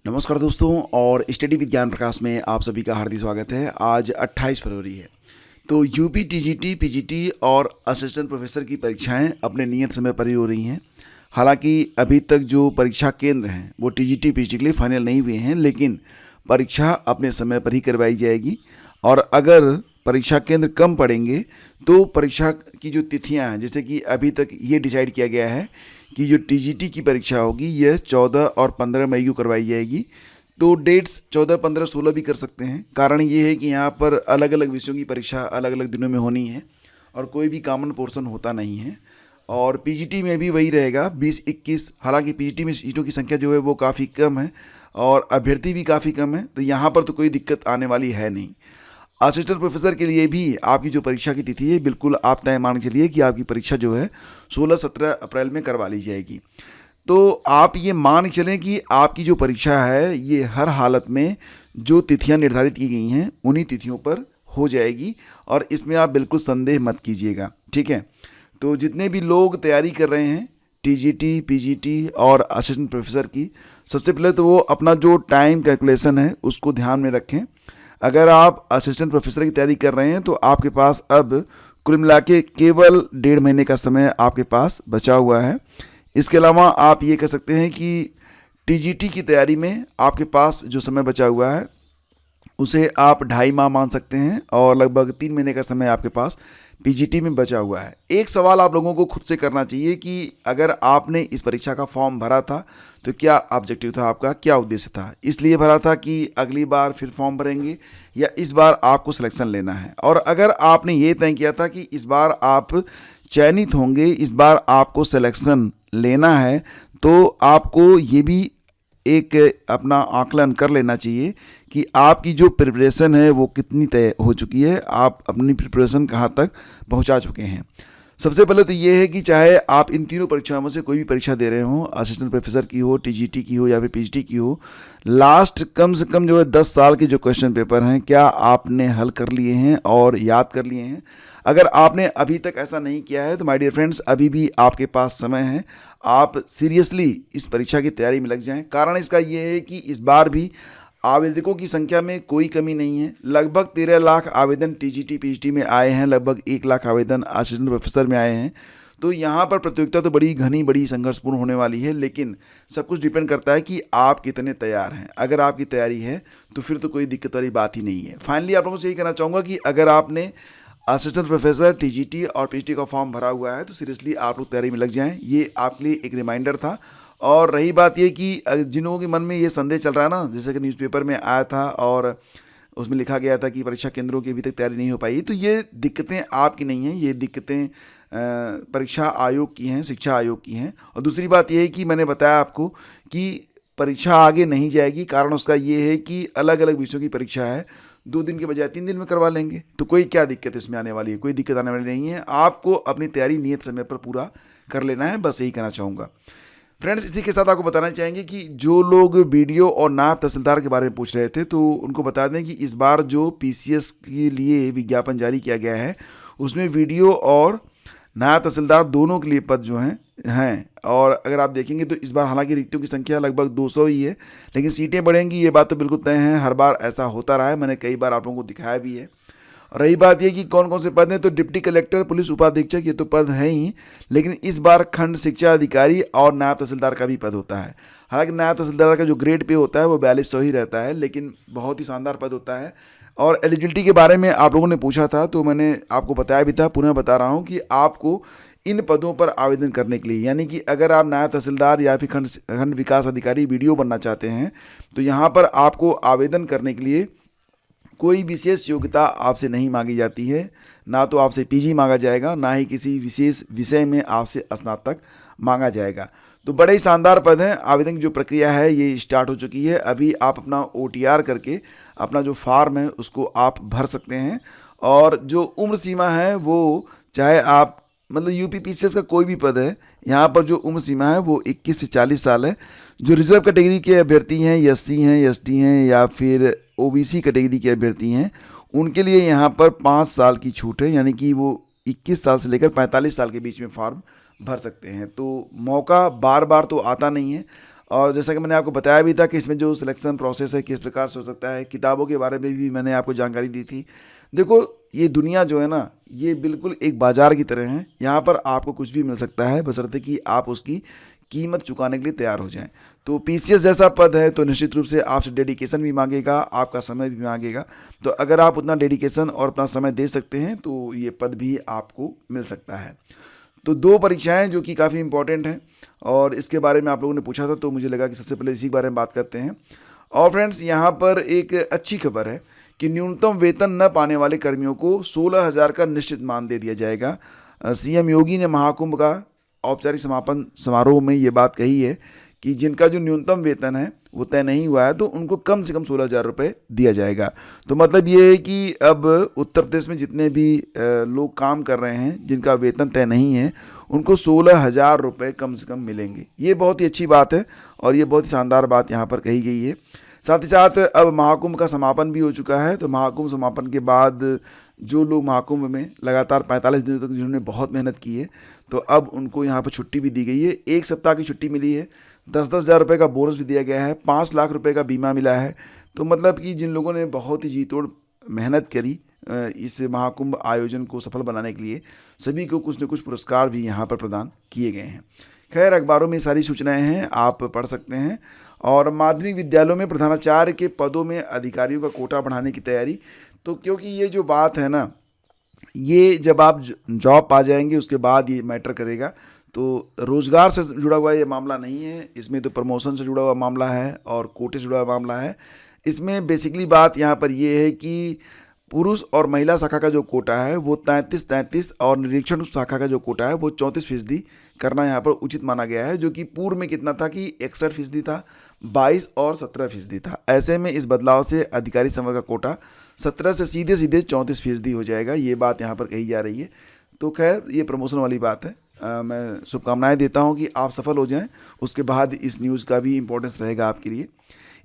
नमस्कार दोस्तों, और स्टडी विज्ञान प्रकाश में आप सभी का हार्दिक स्वागत है। आज 28 फरवरी है। तो यूपी, टीजीटी, पीजीटी और असिस्टेंट प्रोफेसर की परीक्षाएं अपने नियत समय पर ही हो रही हैं। हालांकि अभी तक जो परीक्षा केंद्र हैं वो टीजीटी, पीजीटी के लिए फाइनल नहीं हुए हैं, लेकिन परीक्षा अपने समय पर ही करवाई जाएगी। और अगर परीक्षा केंद्र कम पड़ेंगे तो परीक्षा की जो तिथियां हैं, जैसे कि अभी तक ये डिसाइड किया गया है कि जो टीजीटी की परीक्षा होगी यह 14 और 15 मई को करवाई जाएगी। तो डेट्स 14, 15, 16 भी कर सकते हैं। कारण ये है कि यहाँ पर अलग अलग विषयों की परीक्षा अलग अलग दिनों में होनी है और कोई भी कॉमन पोर्शन होता नहीं है। और पीजीटी में भी वही रहेगा 20-21। हालांकि पीजीटी में सीटों की संख्या जो है वो काफ़ी कम है और अभ्यर्थी भी काफ़ी कम है, तो यहाँ पर तो कोई दिक्कत आने वाली है नहीं। असिस्टेंट प्रोफेसर के लिए भी आपकी जो परीक्षा की तिथि है, बिल्कुल आप तय मान के चलिए कि आपकी परीक्षा जो है 16-17 अप्रैल में करवा ली जाएगी। तो आप ये मान के चलें कि आपकी जो परीक्षा है ये हर हालत में जो तिथियां निर्धारित की गई हैं उन्हीं तिथियों पर हो जाएगी, और इसमें आप बिल्कुल संदेह मत कीजिएगा, ठीक है। तो जितने भी लोग तैयारी कर रहे हैं टीजीटी, पीजीटी और असिस्टेंट प्रोफेसर की, सबसे पहले तो वो अपना जो टाइम कैलकुलेशन है उसको ध्यान में रखें। अगर आप असिस्टेंट प्रोफेसर की तैयारी कर रहे हैं तो आपके पास अब कुल मिला के केवल 1.5 महीने का समय आपके पास बचा हुआ है। इसके अलावा आप ये कह सकते हैं कि टीजीटी की तैयारी में आपके पास जो समय बचा हुआ है उसे आप 2.5 माह मान सकते हैं, और लगभग 3 महीने का समय आपके पास पीजीटी में बचा हुआ है। एक सवाल आप लोगों को खुद से करना चाहिए कि अगर आपने इस परीक्षा का फॉर्म भरा था तो क्या ऑब्जेक्टिव था, आपका क्या उद्देश्य था? इसलिए भरा था कि अगली बार फिर फॉर्म भरेंगे, या इस बार आपको सिलेक्शन लेना है? और अगर आपने ये तय किया था कि इस बार आप चयनित होंगे, इस बार आपको सिलेक्शन लेना है, तो आपको ये भी एक अपना आकलन कर लेना चाहिए कि आपकी जो प्रिपरेशन है वो कितनी तय हो चुकी है, आप अपनी प्रिपरेशन कहाँ तक पहुँचा चुके हैं। सबसे पहले तो ये है कि चाहे आप इन तीनों परीक्षाओं में से कोई भी परीक्षा दे रहे हो, असिस्टेंट प्रोफेसर की हो, टीजीटी की हो या फिर पीजीटी की हो, लास्ट कम से कम जो है 10 साल के जो क्वेश्चन पेपर हैं क्या आपने हल कर लिए हैं और याद कर लिए हैं? अगर आपने अभी तक ऐसा नहीं किया है तो माय डियर फ्रेंड्स, अभी भी आपके पास समय है, आप सीरियसली इस परीक्षा की तैयारी में लग जाएं। कारण इसका ये है कि इस बार भी आवेदकों की संख्या में कोई कमी नहीं है। लगभग 13 लाख आवेदन टीजीटी, पीजीटी में आए हैं, लगभग 1 लाख आवेदन असिस्टेंट प्रोफेसर में आए हैं। तो यहाँ पर प्रतियोगिता तो बड़ी घनी, बड़ी संघर्षपूर्ण होने वाली है, लेकिन सब कुछ डिपेंड करता है कि आप कितने तैयार हैं। अगर आपकी तैयारी है तो फिर तो कोई दिक्कत वाली बात ही नहीं है। फाइनली आप लोगों से यही कहना चाहूँगा कि अगर आपने असिस्टेंट प्रोफेसर, टीजीटी और पीजीटी का फॉर्म भरा हुआ है तो सीरियसली आप लोग तैयारी में लग जाएं। ये आपके लिए एक रिमाइंडर था। और रही बात ये कि जिन लोगों के मन में ये संदेह चल रहा है ना, जैसे कि न्यूज़पेपर में आया था और उसमें लिखा गया था कि परीक्षा केंद्रों की अभी तक तैयारी नहीं हो पाई, तो ये दिक्कतें आपकी नहीं हैं, ये दिक्कतें परीक्षा आयोग की हैं, शिक्षा आयोग की हैं। और दूसरी बात ये है कि मैंने बताया आपको कि परीक्षा आगे नहीं जाएगी। कारण उसका ये है कि अलग अलग विषयों की परीक्षा है, 2 दिन के बजाय 3 दिन में करवा लेंगे, तो कोई क्या दिक्कत इसमें आने वाली है? कोई दिक्कत आने वाली नहीं है। आपको अपनी तैयारी नियत समय पर पूरा कर लेना है, बस यही कहना चाहूँगा। फ्रेंड्स, इसी के साथ आपको बताना चाहेंगे कि जो लोग वीडियो और नायब तहसीलदार के बारे में पूछ रहे थे, तो उनको बता दें कि इस बार जो पीसीएस के लिए विज्ञापन जारी किया गया है उसमें वीडियो और नायब तहसीलदार दोनों के लिए पद जो हैं। और अगर आप देखेंगे तो इस बार हालांकि रिक्तियों की संख्या लगभग 200 ही है, लेकिन सीटें बढ़ेंगी, ये बात तो बिल्कुल तय है। हर बार ऐसा होता रहा है, मैंने कई बार आप लोगों को दिखाया भी है। रही बात ये कि कौन कौन से पद हैं, तो डिप्टी कलेक्टर, पुलिस उपाधीक्षक, ये तो पद हैं ही, लेकिन इस बार खंड शिक्षा अधिकारी और नायब तहसीलदार का भी पद होता है। हालांकि नायब तहसीलदार का जो ग्रेड पे होता है वो 4200 ही रहता है, लेकिन बहुत ही शानदार पद होता है। और एलिजिबिलिटी के बारे में आप लोगों ने पूछा था, तो मैंने आपको बताया भी था, पुनः बता रहा हूँ कि आपको इन पदों पर आवेदन करने के लिए, यानी कि अगर आप नायब तहसीलदार या फिर खंड विकास अधिकारी वीडियो बनना चाहते हैं, तो यहाँ पर आपको आवेदन करने के लिए कोई विशेष योग्यता आपसे नहीं मांगी जाती है। ना तो आपसे पीजी मांगा जाएगा, ना ही किसी विशेष विषय में आपसे स्नातक मांगा जाएगा। तो बड़े ही शानदार पद हैं। आवेदन की जो प्रक्रिया है ये स्टार्ट हो चुकी है। अभी आप अपना OTR करके अपना जो फॉर्म है उसको आप भर सकते हैं। और जो उम्र सीमा है वो, चाहे आप मतलब यूपी पीसीएस का कोई भी पद है, यहाँ पर जो उम्र सीमा है वो 21 से 40 साल है। जो रिजर्व कैटेगरी के अभ्यर्थी हैं, एससी हैं, एसटी हैं या फिर ओबीसी कैटेगरी के अभ्यर्थी हैं, उनके लिए यहाँ पर 5 साल की छूट है, यानी कि वो 21 साल से लेकर 45 साल के बीच में फॉर्म भर सकते हैं। तो मौका बार बार तो आता नहीं है, और जैसा कि मैंने आपको बताया भी था कि इसमें जो सिलेक्शन प्रोसेस है किस प्रकार से हो सकता है, किताबों के बारे में भी मैंने आपको जानकारी दी थी। देखो, ये दुनिया जो है ना, ये बिल्कुल एक बाज़ार की तरह है। यहाँ पर आपको कुछ भी मिल सकता है, बशर्ते कि आप उसकी कीमत चुकाने के लिए तैयार हो जाएं। तो पीसीएस जैसा पद है तो निश्चित रूप से आपसे डेडिकेशन भी मांगेगा, आपका समय भी मांगेगा। तो अगर आप उतना डेडिकेशन और अपना समय दे सकते हैं तो ये पद भी आपको मिल सकता है। तो 2 परीक्षाएं जो कि काफ़ी इंपॉर्टेंट हैं और इसके बारे में आप लोगों ने पूछा था, तो मुझे लगा कि सबसे पहले इसी के बारे में बात करते हैं। और फ्रेंड्स, यहाँ पर एक अच्छी खबर है कि न्यूनतम वेतन न पाने वाले कर्मियों को 16,000 का निश्चित मान दे दिया जाएगा। सीएम योगी ने महाकुंभ का औपचारिक समापन समारोह में ये बात कही है कि जिनका जो न्यूनतम वेतन है वो तय नहीं हुआ है तो उनको कम से कम 16,000 रुपये दिया जाएगा। तो मतलब ये है कि अब उत्तर प्रदेश में जितने भी लोग काम कर रहे हैं जिनका वेतन तय नहीं है, उनको 16,000 रुपये कम से कम मिलेंगे। ये बहुत ही अच्छी बात है और ये बहुत ही शानदार बात यहाँ पर कही गई है। साथ ही साथ अब महाकुंभ का समापन भी हो चुका है। तो महाकुंभ समापन के बाद जो लोग महाकुंभ में लगातार 45 दिनों तक जिन्होंने बहुत मेहनत की है, तो अब उनको यहाँ पर छुट्टी भी दी गई है। 1 सप्ताह की छुट्टी मिली है, 10-10 हज़ार रुपये का बोनस भी दिया गया है, 5 लाख रुपए का बीमा मिला है। तो मतलब कि जिन लोगों ने बहुत ही जी तोड़ मेहनत करी इस महाकुंभ आयोजन को सफल बनाने के लिए, सभी को कुछ न कुछ पुरस्कार भी यहाँ पर प्रदान किए गए हैं। खैर, अखबारों में सारी सूचनाएं हैं, आप पढ़ सकते हैं। और माध्यमिक विद्यालयों में प्रधानाचार्य के पदों में अधिकारियों का कोटा बढ़ाने की तैयारी। तो क्योंकि ये जो बात है ना, ये जब आप जॉब पा जाएंगे उसके बाद ये मैटर करेगा। तो रोज़गार से जुड़ा हुआ ये मामला नहीं है, इसमें तो प्रमोशन से जुड़ा हुआ मामला है और कोटे से जुड़ा हुआ मामला है। इसमें बेसिकली बात यहाँ पर ये है कि पुरुष और महिला शाखा का जो कोटा है वो 33-33 और निरीक्षण शाखा का जो कोटा है वो 34% करना यहाँ पर उचित माना गया है, जो कि पूर्व में कितना था कि 61% था, 22 और 17% था। ऐसे में इस बदलाव से अधिकारी संवर्ग का कोटा 17 से सीधे 34% हो जाएगा। ये बात यहाँ पर कही जा रही है। तो खैर, ये प्रमोशन वाली बात है। मैं शुभकामनाएं देता हूँ कि आप सफल हो जाएं। उसके बाद इस न्यूज़ का भी इम्पोर्टेंस रहेगा आपके लिए।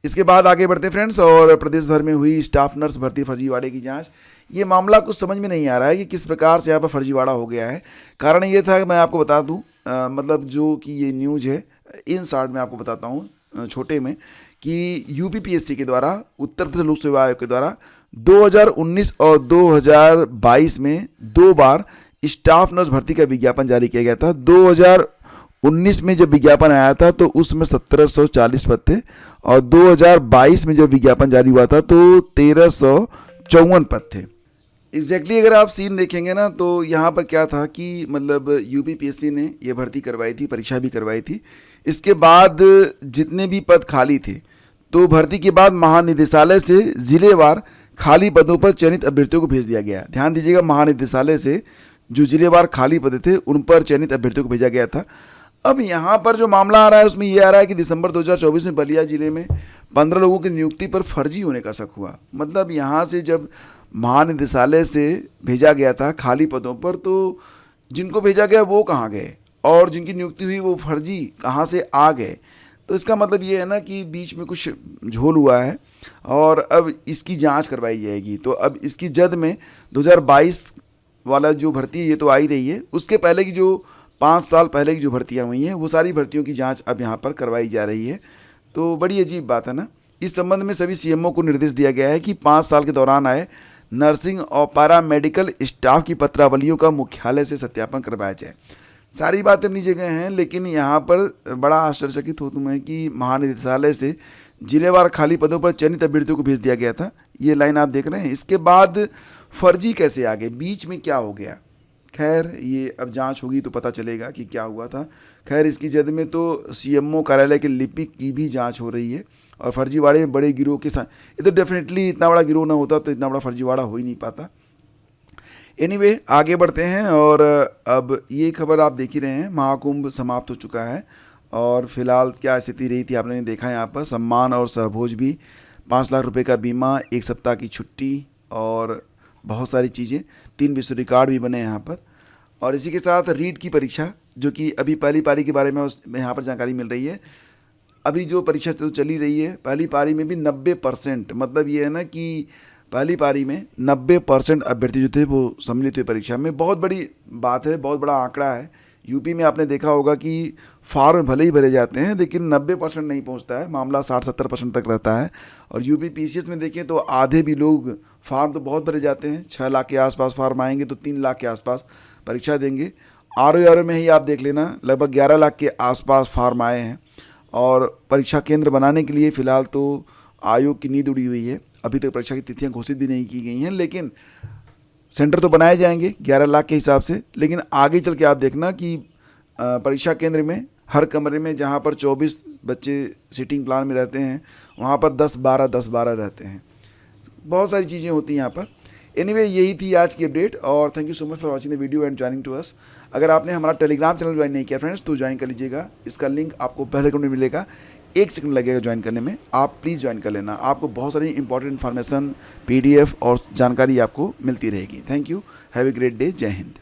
इसके बाद आगे बढ़ते फ्रेंड्स, और प्रदेश भर में हुई स्टाफ नर्स भर्ती फर्जीवाड़े की जांच। ये मामला कुछ समझ में नहीं आ रहा है कि किस प्रकार से यहाँ पर फर्जीवाड़ा हो गया है। कारण ये था कि मैं आपको बता दूं, मतलब जो कि ये न्यूज़ है इन शॉर्ट में आपको बताता हूँ छोटे में, कि यूपीपीएससी के द्वारा, उत्तर प्रदेश लोक सेवा आयोग के द्वारा 2019 और 2022 में 2 बार स्टाफ नर्स भर्ती का विज्ञापन जारी किया गया था। 2019 में जब विज्ञापन आया था तो उसमें 1740 पद थे और 2022 में जब विज्ञापन जारी हुआ था तो 1354 पद थे। एग्जैक्टली अगर आप सीन देखेंगे ना, तो यहाँ पर क्या था कि मतलब यूपीपीएससी ने ये भर्ती करवाई थी, परीक्षा भी करवाई थी। इसके बाद जितने भी पद खाली थे तो भर्ती के बाद महानिदेशालय से जिलेवार खाली पदों पर चयनित अभ्यर्थियों को भेज दिया गया। ध्यान दीजिएगा, महानिदेशालय से जो जिलेवार खाली पद थे उन पर चयनित अभ्यर्थियों को भेजा गया था। अब यहाँ पर जो मामला आ रहा है उसमें ये आ रहा है कि दिसंबर 2024 में बलिया जिले में 15 लोगों की नियुक्ति पर फर्जी होने का शक हुआ। मतलब यहाँ से जब महानिदेशालय से भेजा गया था खाली पदों पर, तो जिनको भेजा गया वो कहाँ गए और जिनकी नियुक्ति हुई वो फर्जी कहाँ से आ गए। तो इसका मतलब ये है ना कि बीच में कुछ झोल हुआ है और अब इसकी जांच करवाई जाएगी। तो अब इसकी जद में 2022 वाला जो भर्ती है ये तो आ ही रही है, उसके पहले की जो 5 साल पहले की जो भर्तियां हुई हैं वो सारी भर्तियों की जांच अब यहाँ पर करवाई जा रही है। तो बड़ी अजीब बात है ना। इस संबंध में सभी सीएमओ को निर्देश दिया गया है कि 5 साल के दौरान आए नर्सिंग और पैरामेडिकल स्टाफ की पत्रावलियों का मुख्यालय से सत्यापन करवाया जाए। सारी बातें अपनी जगह हैं, लेकिन यहाँ पर बड़ा आश्चर्यचकित होता हूँ मैं कि महानिदेशालय से जिलेवार खाली पदों पर चयनित अभ्यर्थियों को भेज दिया गया था। ये लाइन आप देख रहे हैं। इसके बाद फर्जी कैसे आ गए, बीच में क्या हो गया। खैर, ये अब जांच होगी तो पता चलेगा कि क्या हुआ था। खैर, इसकी जद में तो सीएमओ कार्यालय के लिपिक की भी जांच हो रही है और फर्जीवाड़े में बड़े गिरोह के साथ, ये तो डेफिनेटली इतना बड़ा गिरोह ना होता तो इतना बड़ा फर्जीवाड़ा हो ही नहीं पाता। एनीवे, आगे बढ़ते हैं। और अब ये खबर आप देख ही रहे हैं, महाकुंभ समाप्त हो चुका है और फिलहाल क्या स्थिति रही थी आपने देखा। यहाँ पर सम्मान और सहभोज भी, 5 लाख रुपए का बीमा, 1 सप्ताह की छुट्टी और बहुत सारी चीज़ें, 3 विश्व रिकॉर्ड भी बने यहाँ पर। और इसी के साथ रीट की परीक्षा, जो कि अभी पहली पारी के बारे में यहाँ पर जानकारी मिल रही है। अभी जो परीक्षा तो चली रही है, पहली पारी में भी 90%, मतलब ये है ना कि पहली पारी में 90% अभ्यर्थी जो थे वो सम्मिलित हुए परीक्षा में। बहुत बड़ी बात है, बहुत बड़ा आंकड़ा है। यूपी में आपने देखा होगा कि फॉर्म भले ही भरे जाते हैं लेकिन 90% नहीं पहुंचता है, मामला 60-70% तक रहता है। और यूपी पीसीएस में देखें तो आधे भी लोग, फॉर्म तो बहुत भरे जाते हैं, 6 लाख के आसपास फॉर्म आएंगे तो 3 लाख के आसपास परीक्षा देंगे। आर में ही आप देख लेना, लगभग 11 लाख के आसपास फॉर्म आए हैं। और परीक्षा केंद्र बनाने के लिए फ़िलहाल तो आयोग की नींद उड़ी हुई है, अभी तक परीक्षा की तिथियाँ घोषित भी नहीं की गई हैं, लेकिन सेंटर तो बनाए जाएंगे 11 लाख के हिसाब से। लेकिन आगे चल के आप देखना कि परीक्षा केंद्र में हर कमरे में जहाँ पर 24 बच्चे सीटिंग प्लान में रहते हैं, वहाँ पर 10-12 रहते हैं। बहुत सारी चीज़ें होती हैं यहाँ पर। एनीवे, यही थी आज की अपडेट और thank you so much for watching the video and joining to us. अगर आपने हमारा टेलीग्राम चैनल ज्वाइन नहीं किया फ्रेंड्स तो ज्वाइन कर लीजिएगा, इसका लिंक आपको पहले कमेंट में मिलेगा, 1 सेकंड लगेगा ज्वाइन करने में, आप प्लीज़ ज्वाइन कर लेना। आपको बहुत सारी इंपॉर्टेंट इन्फॉर्मेशन, PDF और जानकारी आपको मिलती रहेगी। Thank you, have a great day, जय हिंद।